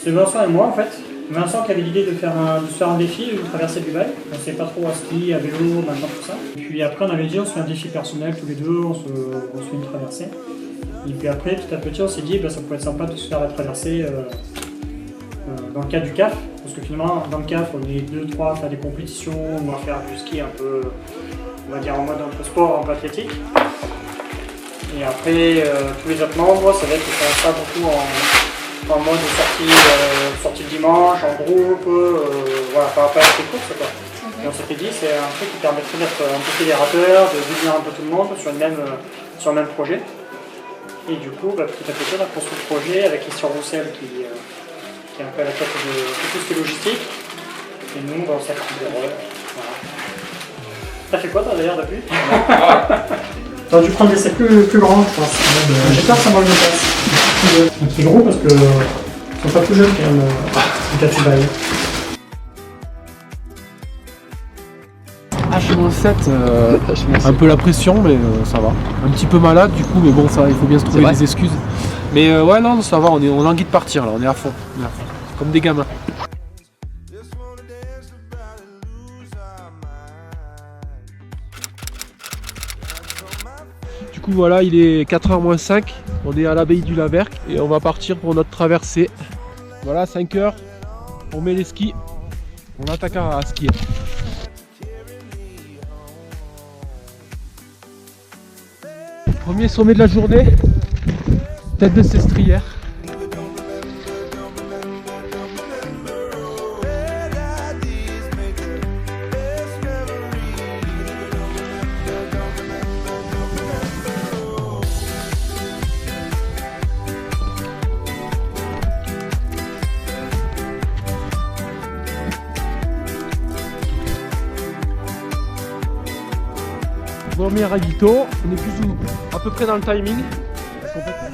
C'est Vincent et moi en fait. Vincent qui avait l'idée de faire un défi, de traverser Dubaï. On ne sait pas trop à ski, à vélo, maintenant tout ça. Et puis après on avait dit on se fait un défi personnel tous les deux, on se fait une traversée. Et puis après petit à petit on s'est dit ça pourrait être sympa de se faire la traversée dans le cadre du CAF. Parce que finalement dans le CAF on est 2-3 à faire des compétitions, on va faire du ski un peu, on va dire en mode un peu sport, un peu athlétique. Et après tous les autres membres, ça va être de faire ça beaucoup en mode sortie le dimanche, en groupe, voilà, par rapport à ces courses quoi. Et on s'était dit c'est un truc qui permettrait d'être un peu fédérateur, de définir un peu tout le monde sur le même projet. Et du coup, petit à petit on a construit le projet avec Christian Roussel qui est un peu à la tête de tout ce qui est logistique. Et nous, on s'est pris des rôles. Voilà. T'as fait quoi toi d'ailleurs depuis? T'aurais dû prendre des essais plus grands, je pense. J'ai peur que ça manque de place. Un petit gros parce que ils sont pas tout jeunes quand même, les Dubaï. H-7, un peu la pression, mais ça va. Un petit peu malade du coup, mais bon, ça, il faut bien se trouver des excuses. Mais ouais, non, ça va, on a envie de partir là, on est à fond. Comme des gamins. Du coup, voilà, il est 4h-5, on est à l'abbaye du Laverque et on va partir pour notre traversée. Voilà, 5h, on met les skis, on attaque à skier. Premier sommet de la journée, tête de Sestrière. Premier ravito, on est plus ou à peu près dans le timing.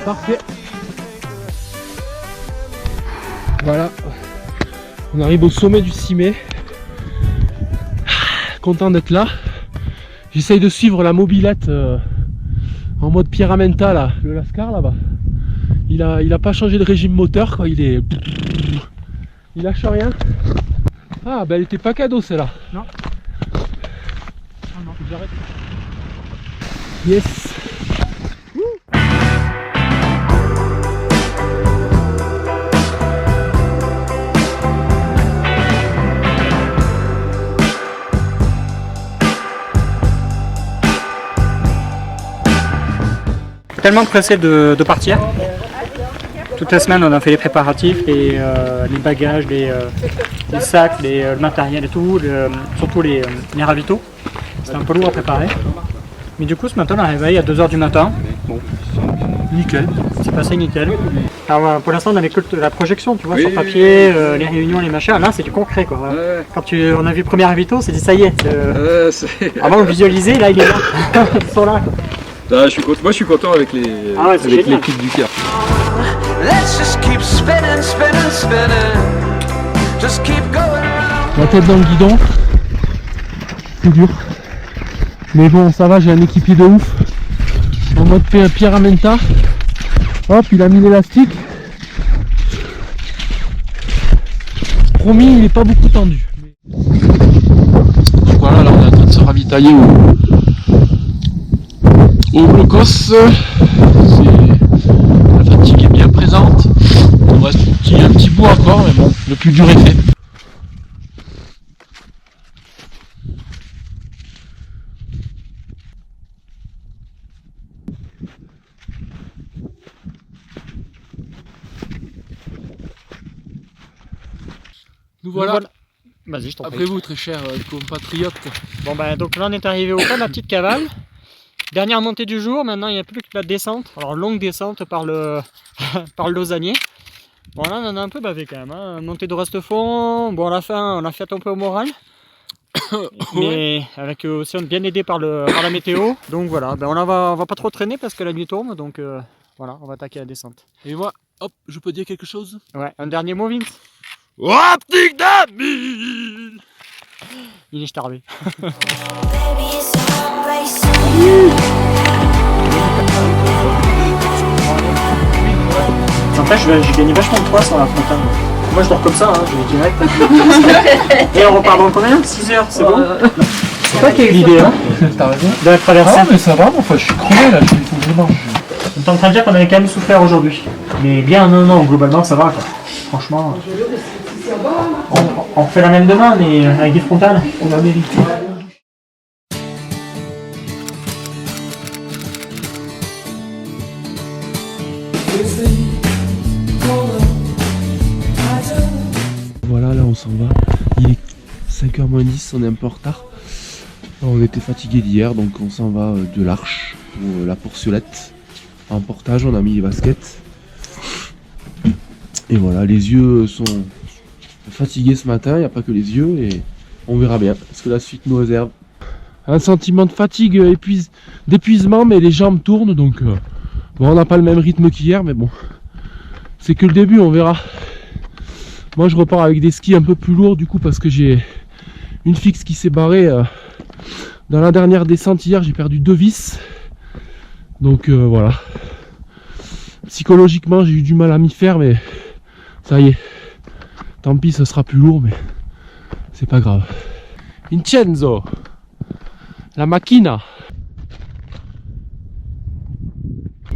Parfait. Voilà, on arrive au sommet du Cimmet. Content d'être là. J'essaye de suivre la mobilette en mode Pierramenta là, le Lascar là-bas. Il a pas changé de régime moteur quoi, il lâche rien. Ah ben elle était pas cadeau celle-là. Non. Non, j'arrête. Yes. Tellement pressé de partir. Toute la semaine on a fait les préparatifs, les bagages, les sacs, le matériel et tout, surtout les ravitaux. C'était un peu lourd à préparer. Mais du coup ce matin on est réveillé à 2h du matin. Bon, nickel, c'est passé nickel. Alors pour l'instant on avait que la projection, tu vois, sur papier, les réunions, les machins. Là c'est du concret quoi. Ouais. Quand on a vu le premier ravito, on s'est dit ça y est. Avant on visualisait, là il est là. Ils sont là. Là, moi je suis content avec l'équipe du CAF. La tête dans le guidon, c'est dur. Mais bon, ça va, j'ai un équipier de ouf. En mode Pierramenta. Hop, il a mis l'élastique. Promis, il n'est pas beaucoup tendu. Donc voilà, là on est en train de se ravitailler au blocos. La fatigue est bien présente. Il reste un petit bout encore, mais bon, le plus dur est fait. Nous voilà. Vas-y, je t'en prie. Après vous, très chers compatriotes. Bon ben donc là on est arrivé au point de la petite cavale. Dernière montée du jour, maintenant il n'y a plus que la descente. Alors longue descente par le Lausannier. Bon là on en a un peu bavé quand même, hein. Montée de reste-fond, bon à la fin on a fait un peu au moral. Mais avec aussi bien aidé par la météo. Donc voilà, ben on va pas trop traîner parce que la nuit tombe, donc voilà, on va attaquer la descente. Et moi, hop, je peux dire quelque chose? Ouais, un dernier mot Vince? Optique d'Amine. Il est starbé. N'empêche, j'ai gagné vachement de poids sur la frontale. Moi je dors comme ça, hein, je vais direct. Et on repart dans combien? 6 heures, c'est bon? C'est toi qui as eu l'idée, hein? T'as raison. De la traversée. Ah mais ça va, enfin je suis crevé là, il faut que je mange. On est en train de dire qu'on avait quand même souffert aujourd'hui. Mais bien, non, globalement ça va quoi. Franchement, on fait la même demain, mais avec des frontales, on a mérité. Voilà, là on s'en va. Il est 5h moins 10, on est un peu en retard. On était fatigué d'hier, donc on s'en va de l'Arche, ou la Pourcelette. En portage, on a mis les baskets. Et voilà, les yeux sont fatigués ce matin, il n'y a pas que les yeux, et on verra bien ce que la suite nous réserve. Un sentiment de fatigue, d'épuisement, mais les jambes tournent, donc bon, on n'a pas le même rythme qu'hier, mais bon, c'est que le début, on verra. Moi je repars avec des skis un peu plus lourds du coup, parce que j'ai une fixe qui s'est barrée dans la dernière descente hier, j'ai perdu 2 vis. Donc voilà. Psychologiquement j'ai eu du mal à m'y faire, mais ça y est. Tant pis, ce sera plus lourd, mais c'est pas grave. Vincenzo, la macchina.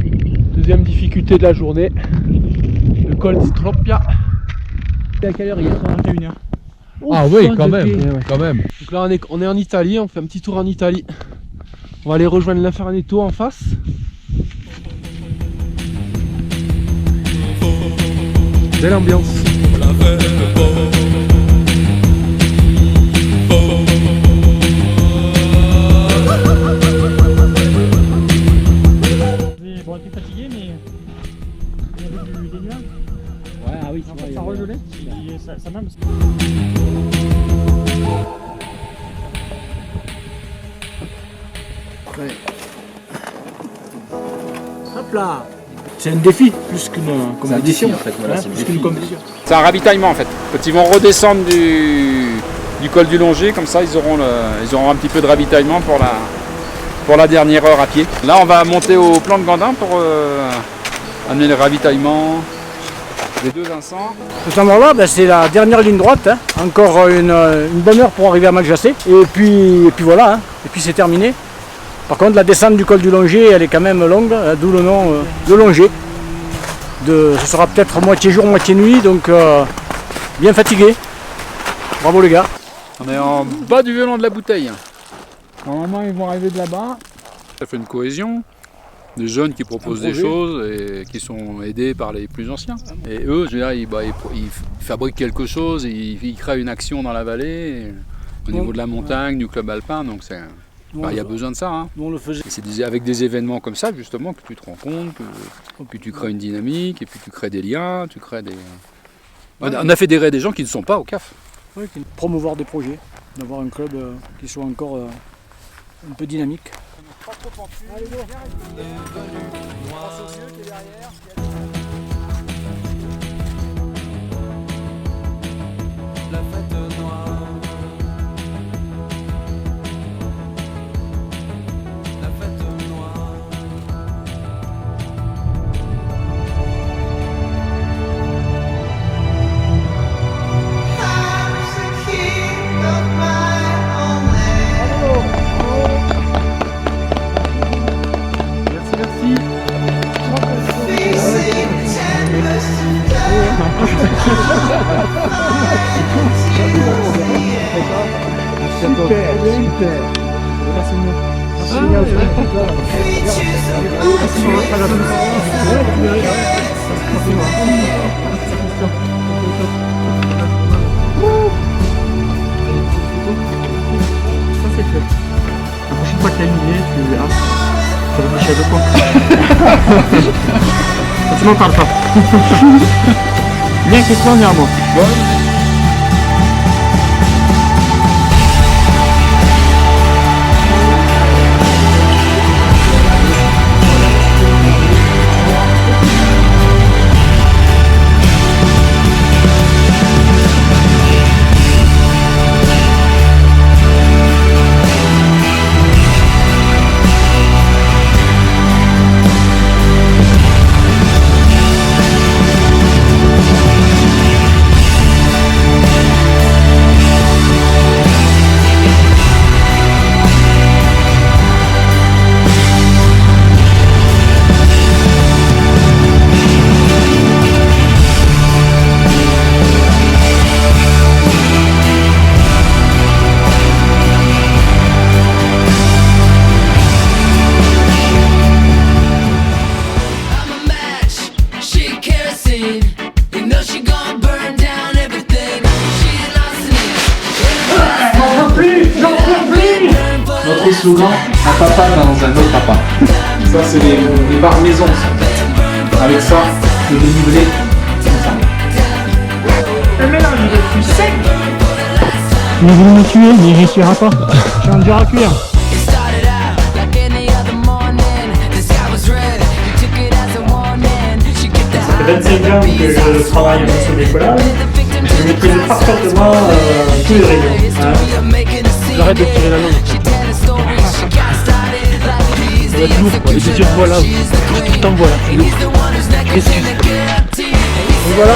Deuxième difficulté de la journée, le col di Stroppia. À quelle heure hier? 21h. Ah oui, quand même, quand même. Donc là on est en Italie, on fait un petit tour en Italie. On va aller rejoindre l'Infernetto en face. Belle ambiance. Bon, on était fatigué, mais il y avait des nuages. Ouais, ah oui, En fait, ça regelait. Et ça même. Ouais. Hop là. C'est un défi plus qu'une compétition. en fait, voilà, Hein, c'est le plus défi. qu'une compétition. C'est un ravitaillement en fait. Quand ils vont redescendre du col du Longer, comme ça ils auront un petit peu de ravitaillement pour la dernière heure à pied. Là on va monter au plan de Gandin pour amener le ravitaillement des 2 Vincent. Cet endroit-là, ben, c'est la dernière ligne droite. Hein. Encore une bonne heure pour arriver à Maljassé. Et puis voilà. Hein. Et puis c'est terminé. Par contre, la descente du col du Longer, elle est quand même longue, d'où le nom de Longer. Ce sera peut-être moitié jour, moitié nuit, donc bien fatigué. Bravo les gars. On est en bas du violon de la bouteille. Normalement, ils vont arriver de là-bas. Ça fait une cohésion. Des jeunes qui proposent des choses et qui sont aidés par les plus anciens. Et eux, je veux dire, ils fabriquent quelque chose, ils créent une action dans la vallée, au niveau de la montagne, du club alpin, donc il y a besoin de ça. Hein. Nous, on le faisait. Et c'est avec des événements comme ça, justement, que tu te rends compte, que tu crées une dynamique, et puis tu crées des liens, tu crées des... On a fédéré des gens qui ne sont pas au CAF. Oui, promouvoir des projets, d'avoir un club qui soit encore un peu dynamique. Allez, go. Passe au vieux qui est derrière. La fête noire. La fête noire. La prochaine fois que tu as une idée, tu verras. Tu réfléchis à 2 fois. Tu m'en parles pas. Bien, question, viens à moi. slogan un papa dans un autre papa. Ça, c'est les bars maison. Ça. Avec ça, le dénivelé, ensemble. Le mélange est plus sec. Il a voulu me tuer, mais il réussira pas. Je suis en dur à cuire. Ça fait 25 ans que je travaille sur le décollage. Je maîtrise parfaitement tous les règles. J'arrête de tirer la langue. Ça va être lourd quoi. Et de dire voilà, tout le temps voilà. C'est lourd. Excuse. Et voilà.